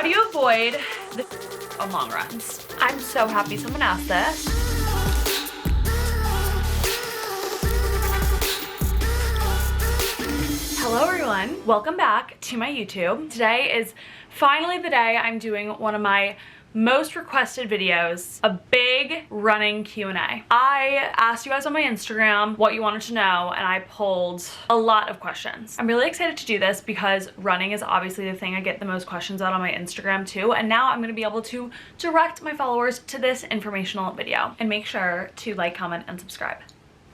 How do you avoid the on long runs? I'm so happy someone asked this. Hello everyone, welcome back to my YouTube. Today is finally the day I'm doing one of my most requested videos, a big running Q&A. I asked you guys on my Instagram what you wanted to know and I pulled a lot of questions. I'm really excited to do this because running is obviously the thing I get the most questions out on my Instagram too, and now I'm gonna be able to direct my followers to this informational video. And make sure to like, comment, and subscribe.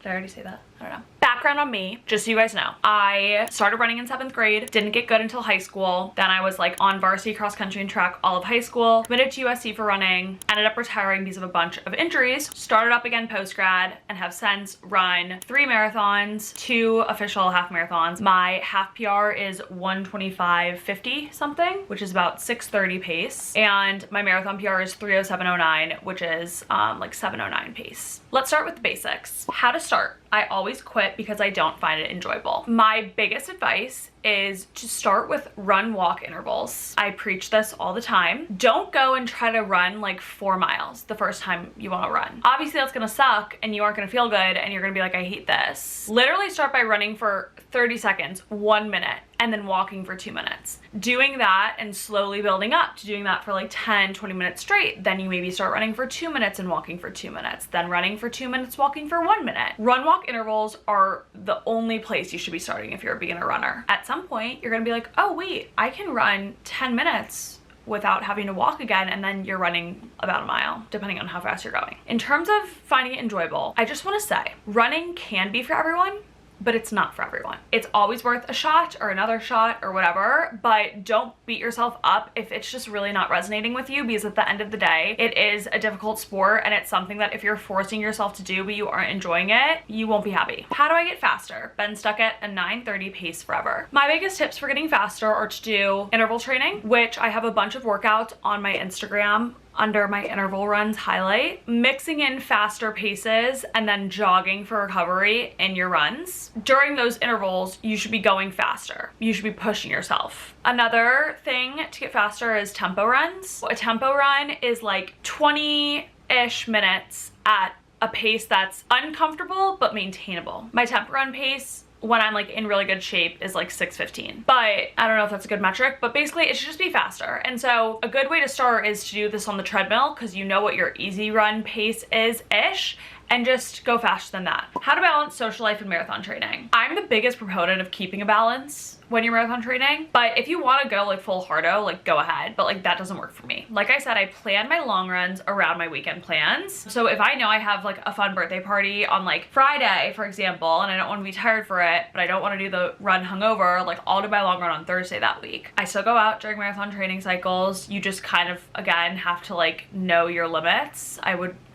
Did I already say that? I don't know. Background on me, just so you guys know. I started running in 7th grade, didn't get good until high school. Then I was like on varsity cross country and track all of high school, committed to USC for running, ended up retiring because of a bunch of injuries, started up again post-grad, and have since run 3 marathons, 2 official half marathons. My half PR is 1:25:50 something, which is about 6:30 pace. And my marathon PR is 3:07:09, which is like 7:09 pace. Let's start with the basics. How to start. I always quit because I don't find it enjoyable. My biggest advice is to start with run walk intervals. I preach this all the time. Don't go and try to run like 4 miles the first time you want to run. Obviously that's gonna suck and you aren't gonna feel good and you're gonna be like, I hate this. Literally start by running for 30 seconds, 1 minute, and then walking for 2 minutes. Doing that and slowly building up to doing that for like 10-20 minutes straight. Then you maybe start running for 2 minutes and walking for 2 minutes, then running for 2 minutes, walking for 1 minute. Run walk intervals are the only place you should be starting if you're a beginner runner. At some point, you're gonna be like, oh wait, I can run 10 minutes without having to walk again, and then you're running about a mile, depending on how fast you're going. In terms of finding it enjoyable, I just wanna say, running can be for everyone, but it's not for everyone. It's always worth a shot or another shot or whatever, but don't beat yourself up if it's just really not resonating with you, because at the end of the day, it is a difficult sport and it's something that if you're forcing yourself to do but you aren't enjoying it, you won't be happy. How do I get faster? Been stuck at a 9:30 pace forever. My biggest tips for getting faster are to do interval training, which I have a bunch of workouts on my Instagram under my interval runs highlight, mixing in faster paces and then jogging for recovery in your runs. During those intervals, you should be going faster. You should be pushing yourself. Another thing to get faster is tempo runs. A tempo run is like 20-ish minutes at a pace that's uncomfortable but maintainable. My tempo run pace when I'm like in really good shape is like 6:15. But I don't know if that's a good metric, but basically it should just be faster. And so a good way to start is to do this on the treadmill because you know what your easy run pace is-ish, and just go faster than that. How to balance social life and marathon training. I'm the biggest proponent of keeping a balance when you're marathon training, but if you want to go like full hardo, like go ahead, but like that doesn't work for me. Like I said, I plan my long runs around my weekend plans. So if I know I have like a fun birthday party on like Friday, for example, and I don't want to be tired for it, but I don't want to do the run hungover, like I'll do my long run on Thursday that week. I still go out during marathon training cycles. You just kind of, again, have to like know your limits. I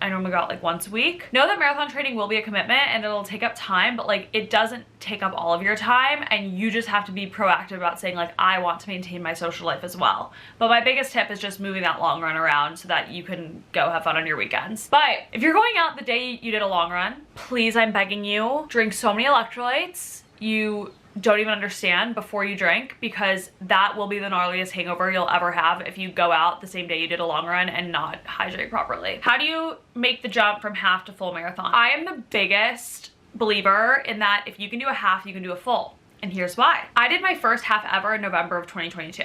normally go out like once a week. Know that marathon training will be a commitment and it'll take up time, but like it doesn't take up all of your time, and you just have to be proactive about saying like, I want to maintain my social life as well. But my biggest tip is just moving that long run around so that you can go have fun on your weekends. But if you're going out the day you did a long run, please, I'm begging you, drink so many electrolytes you don't even understand before you drink, because that will be the gnarliest hangover you'll ever have if you go out the same day you did a long run and not hydrate properly. How do you make the jump from half to full marathon? I am the biggest believer in that if you can do a half, you can do a full. And here's why. I did my first half ever in November of 2022.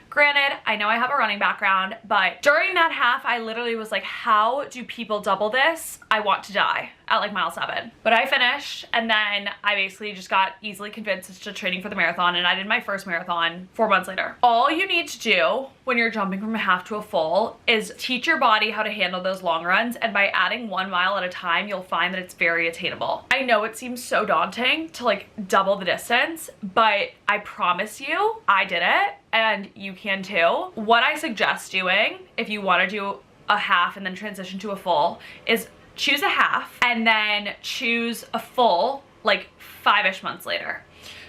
Granted, I know I have a running background, but during that half, I literally was like, how do people double this? I want to die at like mile 7. But I finished, and then I basically just got easily convinced to training for the marathon, and I did my first marathon 4 months later. All you need to do when you're jumping from a half to a full is teach your body how to handle those long runs, and by adding 1 mile at a time, you'll find that it's very attainable. I know it seems so daunting to like double the distance, but I promise you, I did it, and you can too. What I suggest doing if you want to do a half and then transition to a full is choose a half and then choose a full like 5-ish months later.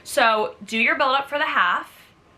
So do your build up for the half,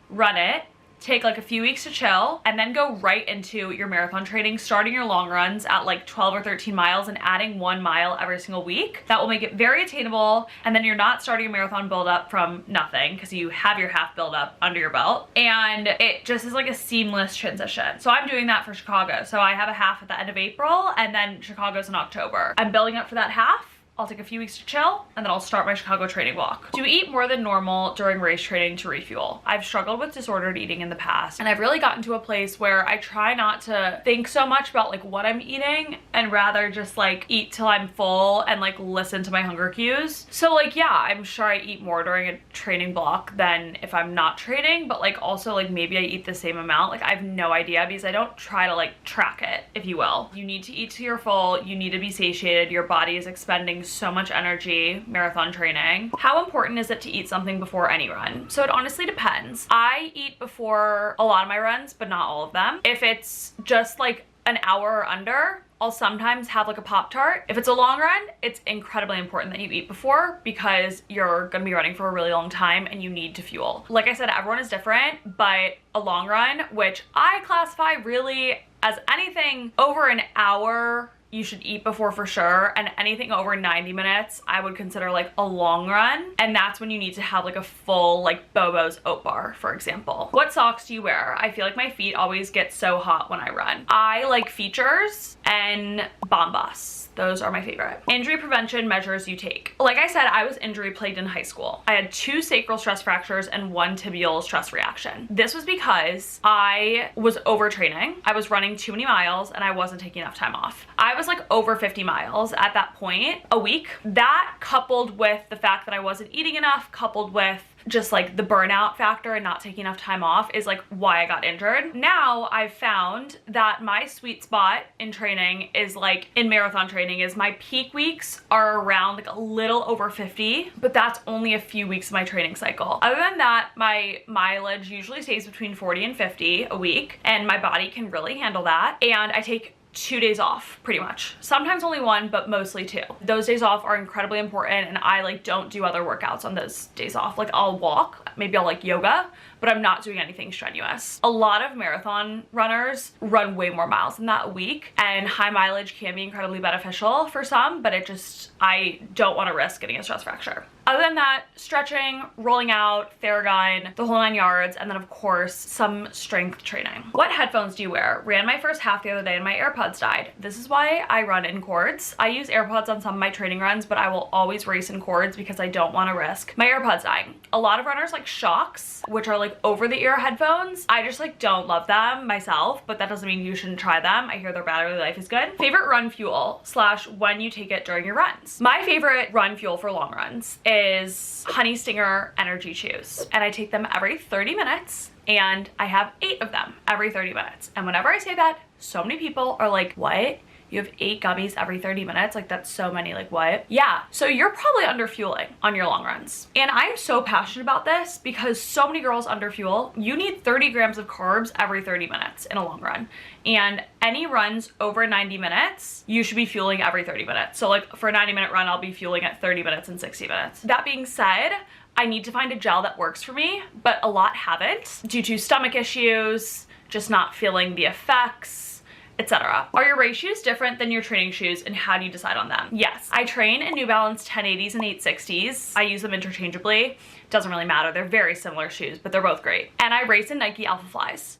run it, take like a few weeks to chill, and then go right into your marathon training, starting your long runs at like 12 or 13 miles and adding 1 mile every single week. That will make it very attainable, and then you're not starting a marathon build up from nothing because you have your half build up under your belt, and it just is like a seamless transition. So I'm doing that for Chicago. So I have a half at the end of April, and then Chicago's in October. I'm building up for that half. I'll take a few weeks to chill, and then I'll start my Chicago training block. Do eat more than normal during race training to refuel. I've struggled with disordered eating in the past, and I've really gotten to a place where I try not to think so much about like what I'm eating and rather just like eat till I'm full and like listen to my hunger cues. So like, yeah, I'm sure I eat more during a training block than if I'm not training, but like also like maybe I eat the same amount. Like I have no idea because I don't try to like track it, if you will. You need to eat till you're full. You need to be satiated. Your body is expending so much energy marathon training. How important is it to eat something before any run? So it honestly depends. I eat before a lot of my runs, but not all of them. If it's just like an hour or under, I'll sometimes have like a Pop-Tart. If it's a long run, it's incredibly important that you eat before because you're gonna be running for a really long time and you need to fuel. Like I said, everyone is different, but a long run, which I classify really as anything over an hour, you should eat before for sure, and anything over 90 minutes I would consider like a long run, and that's when you need to have like a full like Bobo's oat bar, for example. What socks do you wear? I feel like my feet always get so hot when I run. I like Features and Bombas. Those are my favorite. Injury prevention measures you take. Like I said, I was injury plagued in high school. I had 2 sacral stress fractures and 1 tibial stress reaction. This was because I was overtraining. I was running too many miles and I wasn't taking enough time off. I was like over 50 miles at that point a week. That coupled with the fact that I wasn't eating enough, coupled with just like the burnout factor and not taking enough time off is like why I got injured. Now I've found that my sweet spot in training is like in marathon training is my peak weeks are around like a little over 50, but that's only a few weeks of my training cycle. Other than that, my mileage usually stays between 40 and 50 a week, and my body can really handle that. And I take 2 days off pretty much. Sometimes only 1, but mostly 2. Those days off are incredibly important, and I like don't do other workouts on those days off. Like I'll walk, maybe I'll like yoga, but I'm not doing anything strenuous. A lot of marathon runners run way more miles than that a week, and high mileage can be incredibly beneficial for some, but I don't want to risk getting a stress fracture. Other than that, stretching, rolling out, Theragun, the whole 9 yards, and then of course some strength training. What headphones do you wear? Ran my first half the other day and my AirPods died. This is why I run in cords. I use AirPods on some of my training runs, but I will always race in cords because I don't want to risk my AirPods dying. A lot of runners like Shocks, which are like over the ear headphones. I just like don't love them myself, but that doesn't mean you shouldn't try them. I hear their battery life is good. Favorite run fuel / when you take it during your runs. My favorite run fuel for long runs is Honey Stinger energy chews, and I take them every 30 minutes, and I have 8 of them every 30 minutes. And whenever I say that, so many people are like, what? You have 8 gummies every 30 minutes? Like that's so many, like what? Yeah, so you're probably under fueling on your long runs. And I'm so passionate about this because so many girls under fuel. You need 30 grams of carbs every 30 minutes in a long run. And any runs over 90 minutes, you should be fueling every 30 minutes. So like for a 90-minute run, I'll be fueling at 30 minutes and 60 minutes. That being said, I need to find a gel that works for me, but a lot haven't due to stomach issues, just not feeling the effects, etc. Are your race shoes different than your training shoes, and how do you decide on them? Yes, I train in New Balance 1080s and 860s. I use them interchangeably. Doesn't really matter. They're very similar shoes, but they're both great. And I race in Nike Alpha Flies.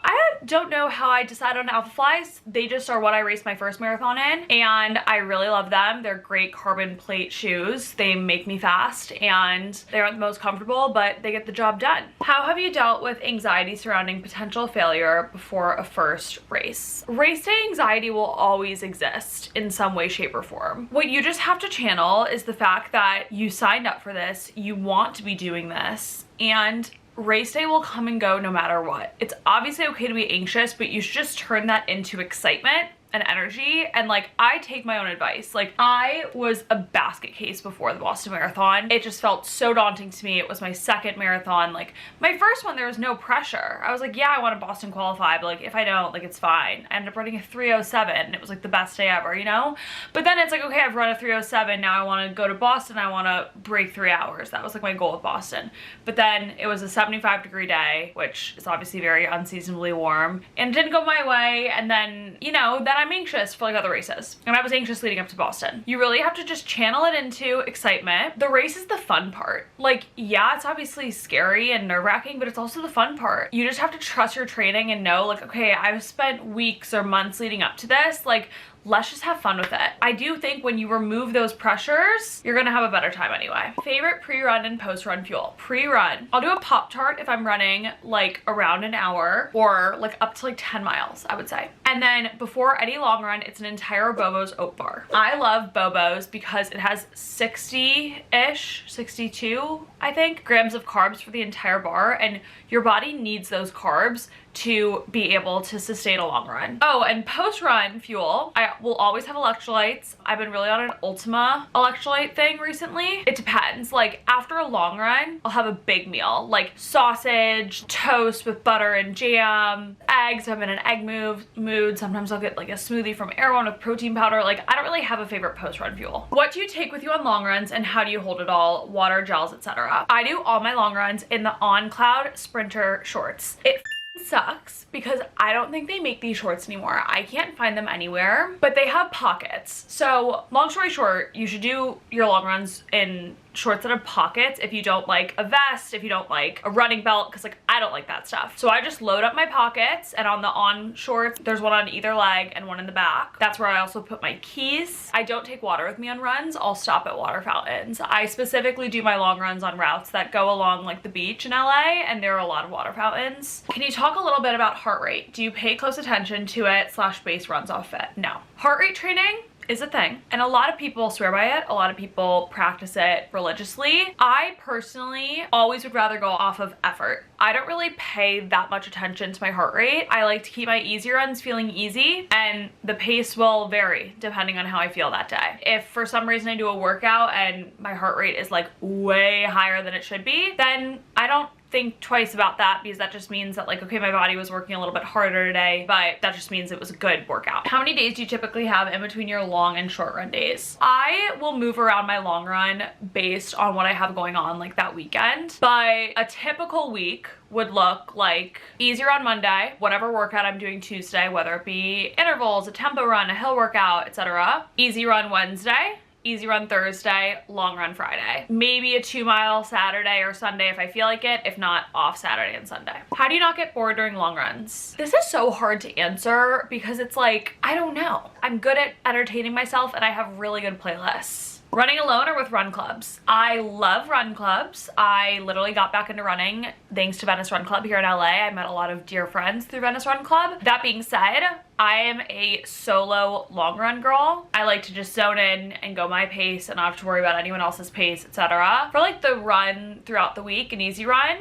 I don't know how I decide on Alpha Flies. They just are what I raced my first marathon in, and I really love them. They're great carbon plate shoes. They make me fast, and they aren't the most comfortable, but they get the job done. How have you dealt with anxiety surrounding potential failure before a first race? Race day anxiety will always exist in some way, shape, or form. What you just have to channel is the fact that you signed up for this, you want to be doing this, and race day will come and go no matter what. It's obviously okay to be anxious, but you should just turn that into excitement and energy, and like I take my own advice. Like I was a basket case before the Boston Marathon. It just felt so daunting to me. It was my second marathon. Like my first one, there was no pressure. I was like, yeah, I want to Boston qualify, but like if I don't, like it's fine. I ended up running a 3:07 and it was like the best day ever, you know? But then it's like, okay, I've run a 3:07, now I want to go to Boston, I want to break 3 hours. That was like my goal with Boston. But then it was a 75-degree day, which is obviously very unseasonably warm, and it didn't go my way. And then, you know, then I'm anxious for like other races, and I was anxious leading up to Boston. You really have to just channel it into excitement. The race is the fun part. Like, yeah, it's obviously scary and nerve-wracking, but it's also the fun part. You just have to trust your training and know like, okay, I've spent weeks or months leading up to this, like let's just have fun with it. I do think when you remove those pressures, you're gonna have a better time anyway. Favorite pre-run and post-run fuel. Pre-run, I'll do a Pop-Tart if I'm running like around an hour or like up to like 10 miles, I would say. And then before any long run, it's an entire Bobo's oat bar. I love Bobo's because it has 60-ish, 62, I think, grams of carbs for the entire bar, and your body needs those carbs to be able to sustain a long run. Oh, and post-run fuel, I will always have electrolytes. I've been really on an Ultima electrolyte thing recently. It depends. Like after a long run, I'll have a big meal, like sausage, toast with butter and jam, eggs. I'm in an egg mood. Sometimes I'll get like a smoothie from Erewhon with protein powder. Like I don't really have a favorite post-run fuel. What do you take with you on long runs and how do you hold it all? Water, gels, etc. I do all my long runs in the On Cloud Sprinter shorts. It sucks because I don't think they make these shorts anymore. I can't find them anywhere, but they have pockets. So long story short, you should do your long runs in shorts that have pockets if you don't like a vest, if you don't like a running belt, because like I don't like that stuff. So I just load up my pockets, and on the On shorts, there's one on either leg and one in the back. That's where I also put my keys. I don't take water with me on runs. I'll stop at water fountains. I specifically do my long runs on routes that go along like the beach in LA, and there are a lot of water fountains. Can you talk a little bit about heart rate? Do you pay close attention to it / base runs off fit? No. Heart rate training is a thing, and a lot of people swear by it. A lot of people practice it religiously. I personally always would rather go off of effort. I don't really pay that much attention to my heart rate. I like to keep my easy runs feeling easy, and the pace will vary depending on how I feel that day. If for some reason I do a workout and my heart rate is like way higher than it should be, then I don't think twice about that, because that just means that like, okay, my body was working a little bit harder today, but that just means it was a good workout. How many days do you typically have in between your long and short run days? I will move around my long run based on what I have going on like that weekend, but a typical week would look like easier on Monday, whatever workout I'm doing Tuesday, whether it be intervals, a tempo run, a hill workout, etc. Easy run Wednesday, easy run Thursday, long run Friday. Maybe a 2-mile Saturday or Sunday if I feel like it, if not off Saturday and Sunday. How do you not get bored during long runs? This is so hard to answer because it's like, I don't know. I'm good at entertaining myself and I have really good playlists. Running alone or with run clubs? I love run clubs. I literally got back into running thanks to Venice Run Club here in LA. I met a lot of dear friends through Venice Run Club. That being said, I am a solo long run girl. I like to just zone in and go my pace and not have to worry about anyone else's pace, etc. For like the run throughout the week, an easy run,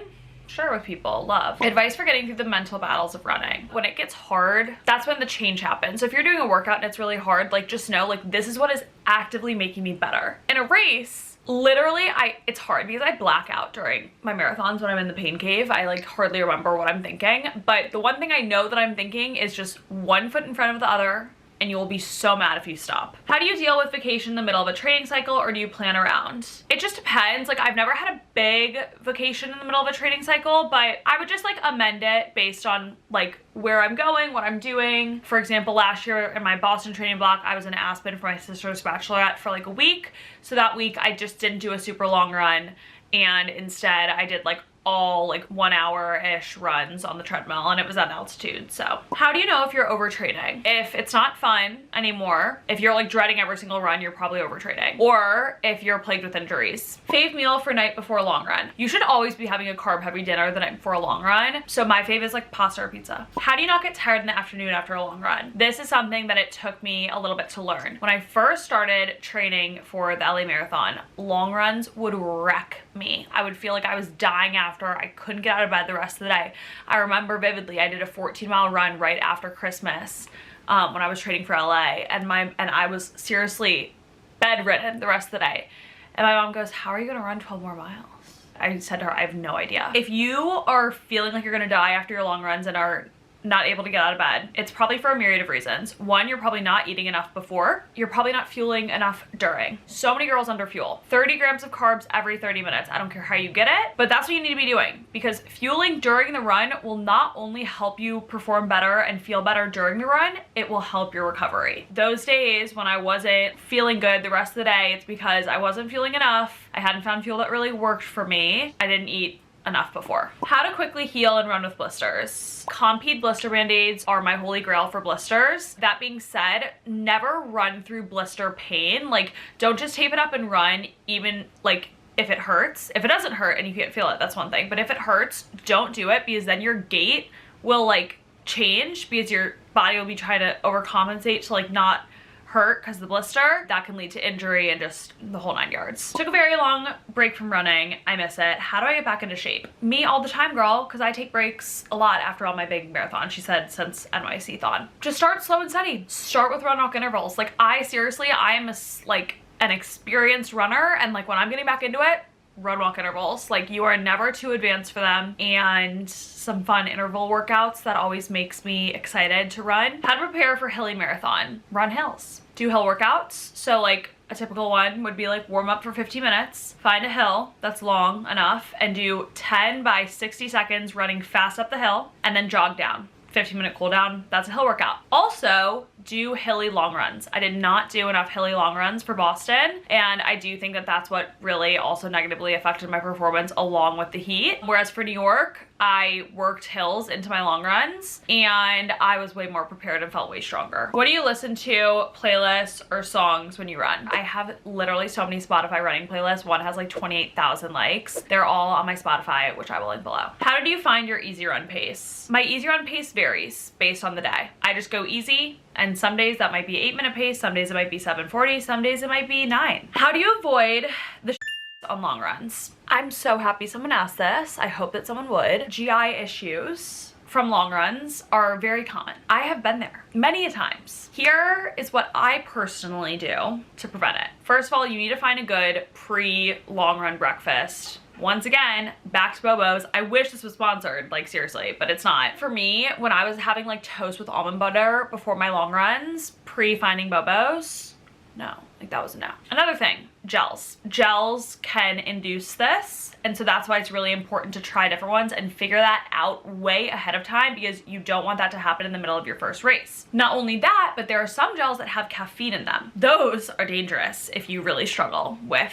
share with people, love. Advice for getting through the mental battles of running. When it gets hard, that's when the change happens. So if you're doing a workout and it's really hard, like just know like this is what is actively making me better. In a race, literally it's hard because I black out during my marathons when I'm in the pain cave. I like hardly remember what I'm thinking, but the one thing I know that I'm thinking is just one foot in front of the other, and you will be so mad if you stop. How do you deal with vacation in the middle of a training cycle, or do you plan around? It just depends. Like I've never had a big vacation in the middle of a training cycle, but I would just like amend it based on like where I'm going, what I'm doing. For example, last year in my Boston training block, I was in Aspen for my sister's bachelorette for like a week. So that week I just didn't do a super long run, and instead I did like all like 1 hour-ish runs on the treadmill, and it was at altitude. So how do you know if you're overtraining? If it's not fun anymore, if you're like dreading every single run, you're probably overtraining. Or if you're plagued with injuries. Fave meal for night before a long run. You should always be having a carb heavy dinner the night before a long run. So my fave is like pasta or pizza. How do you not get tired in the afternoon after a long run? This is something that it took me a little bit to learn. When I first started training for the LA Marathon, long runs would wreck me. I would feel like I was dying after. I couldn't get out of bed the rest of the day. I remember vividly, I did a 14-mile run right after Christmas. when I was training for LA, and I was seriously bedridden the rest of the day. And my mom goes, how are you gonna run 12 more miles? I said to her, I have no idea. If you are feeling like you're gonna die after your long runs and are not able to get out of bed, it's probably for a myriad of reasons. One, you're probably not eating enough before. You're probably not fueling enough during. So many girls under fuel. 30 grams of carbs every 30 minutes. I don't care how you get it, but that's what you need to be doing, because fueling during the run will not only help you perform better and feel better during the run, it will help your recovery. Those days when I wasn't feeling good the rest of the day, it's because I wasn't fueling enough. I hadn't found fuel that really worked for me. I didn't eat enough before. How to quickly heal and run with blisters. Compeed blister band-aids are my holy grail for blisters. That being said, never run through blister pain. Like, don't just tape it up and run, even like if it hurts. If it doesn't hurt and you can't feel it, that's one thing. But if it hurts, don't do it, because then your gait will like change, because your body will be trying to overcompensate to like not hurt because of the blister. That can lead to injury and just the whole 9 yards. Took a very long break from running. I miss it. How do I get back into shape? Me all the time, girl, because I take breaks a lot after all my big marathons. She said since NYC-thon. Just start slow and steady. Start with run walk intervals. Like, I am like an experienced runner, and like when I'm getting back into it, run walk intervals. Like, you are never too advanced for them, and some fun interval workouts that always makes me excited to run. How to prepare for hilly marathon. Run hills. Do hill workouts. So like a typical one would be like warm up for 50 minutes, find a hill that's long enough, and do 10 by 60 seconds running fast up the hill, and then jog down. 15-minute cool down. That's a hill workout. Also, do hilly long runs. I did not do enough hilly long runs for Boston, and I do think that that's what really also negatively affected my performance, along with the heat. Whereas for New York, I worked hills into my long runs, and I was way more prepared and felt way stronger. What do you listen to, playlists or songs, when you run? I have literally so many Spotify running playlists. One has like 28,000 likes. They're all on my Spotify, which I will link below. How did you find your easy run pace? My easy run pace varies based on the day. I just go easy, and some days that might be 8-minute pace, some days it might be 7:40, some days it might be 9. How do you avoid the on long runs? I'm so happy someone asked this. I hope that someone would. GI issues from long runs are very common. I have been there many a times. Here is what I personally do to prevent it. First of all, you need to find a good pre-long run breakfast. Once again, back to Bobo's. I wish this was sponsored, like seriously, but it's not. For me, when I was having like toast with almond butter before my long runs, pre-finding Bobo's, no, like that was a no. Another thing, gels. Gels can induce this, and so that's why it's really important to try different ones and figure that out way ahead of time, because you don't want that to happen in the middle of your first race. Not only that, but there are some gels that have caffeine in them. Those are dangerous if you really struggle with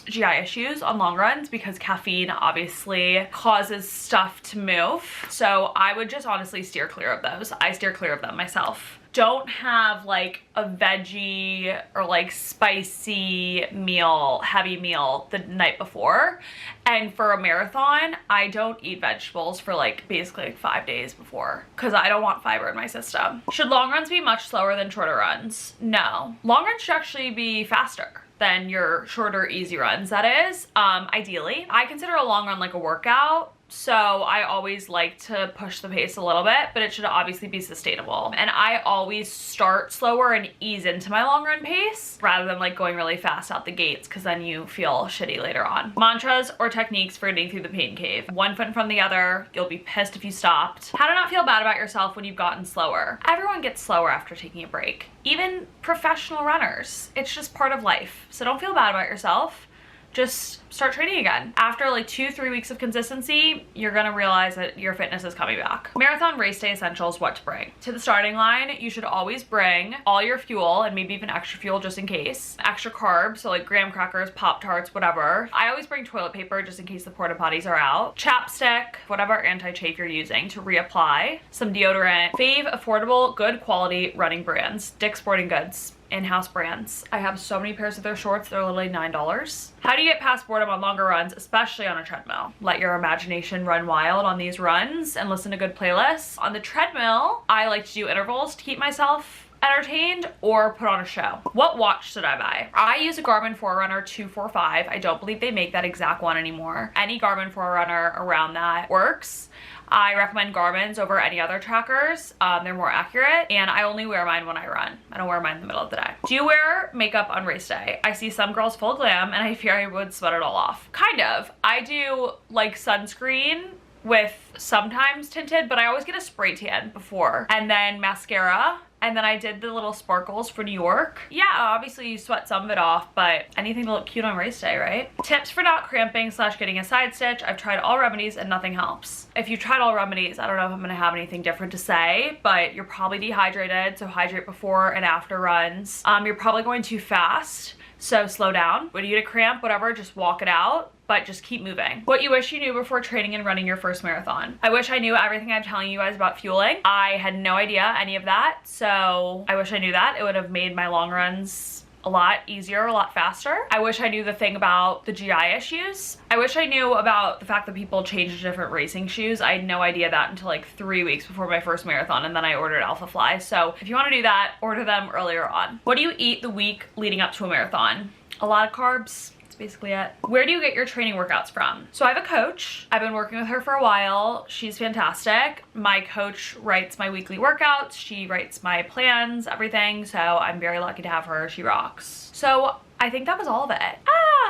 GI issues on long runs, because caffeine obviously causes stuff to move. So I would just honestly steer clear of those. I steer clear of them myself. Don't have like a veggie or like spicy meal, heavy meal the night before. And for a marathon, I don't eat vegetables for like basically like 5 days before, because I don't want fiber in my system. Should long runs be much slower than shorter runs? No. Long runs should actually be faster than your shorter easy runs, that is, ideally. I consider a long run like a workout, so I always like to push the pace a little bit, but it should obviously be sustainable. And I always start slower and ease into my long run pace rather than like going really fast out the gates, because then you feel shitty later on. Mantras or techniques for getting through the pain cave. One foot in front of the other. You'll be pissed if you stopped. How to not feel bad about yourself when you've gotten slower. Everyone gets slower after taking a break. Even professional runners. It's just part of life. So don't feel bad about yourself. Just start training again. After like 2-3 weeks of consistency, you're gonna realize that your fitness is coming back. Marathon race day essentials, what to bring. To the starting line, you should always bring all your fuel, and maybe even extra fuel just in case. Extra carbs, so like graham crackers, Pop-Tarts, whatever. I always bring toilet paper just in case the porta potties are out. Chapstick, whatever anti-chafe you're using to reapply. Some deodorant. Fave affordable, good quality running brands. Dick's Sporting Goods. In-house brands. I have so many pairs of their shorts, they're literally $9. How do you get past boredom on longer runs, especially on a treadmill? Let your imagination run wild on these runs and listen to good playlists. On the treadmill, I like to do intervals to keep myself entertained or put on a show. What watch should I buy? I use a Garmin Forerunner 245. I don't believe they make that exact one anymore. Any Garmin Forerunner around that works. I recommend Garmin's over any other trackers. They're more accurate, and I only wear mine when I run. I don't wear mine in the middle of the day. Do you wear makeup on race day? I see some girls full glam and I fear I would sweat it all off. Kind of. I do like sunscreen with sometimes tinted, but I always get a spray tan before, and then mascara. And then I did the little sparkles for New York. Yeah, obviously you sweat some of it off, but anything to look cute on race day, right? Tips for not cramping / getting a side stitch. I've tried all remedies and nothing helps. If you tried all remedies, I don't know if I'm gonna have anything different to say, but you're probably dehydrated, so hydrate before and after runs. You're probably going too fast, so slow down. When you get a cramp, whatever, just walk it out, but just keep moving. What you wish you knew before training and running your first marathon. I wish I knew everything I'm telling you guys about fueling. I had no idea any of that, so I wish I knew that. It would have made my long runs a lot easier, a lot faster. I wish I knew the thing about the GI issues. I wish I knew about the fact that people change to different racing shoes. I had no idea that until like 3 weeks before my first marathon, and then I ordered Alpha Fly. So if you want to do that, order them earlier on. What do you eat the week leading up to a marathon? A lot of carbs. Basically it. Where do you get your training workouts from? So I have a coach. I've been working with her for a while. She's fantastic. My coach writes my weekly workouts. She writes my plans, everything. So I'm very lucky to have her. She rocks. So I think that was all of it.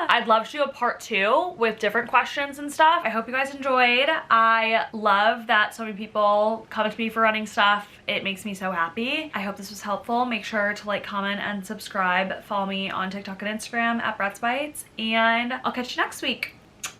I'd love to do a part 2 with different questions and stuff. I hope you guys enjoyed. I love that so many people come to me for running stuff. It makes me so happy. I hope this was helpful. Make sure to like, comment, and subscribe. Follow me on TikTok and Instagram at Bratz Bites, and I'll catch you next week.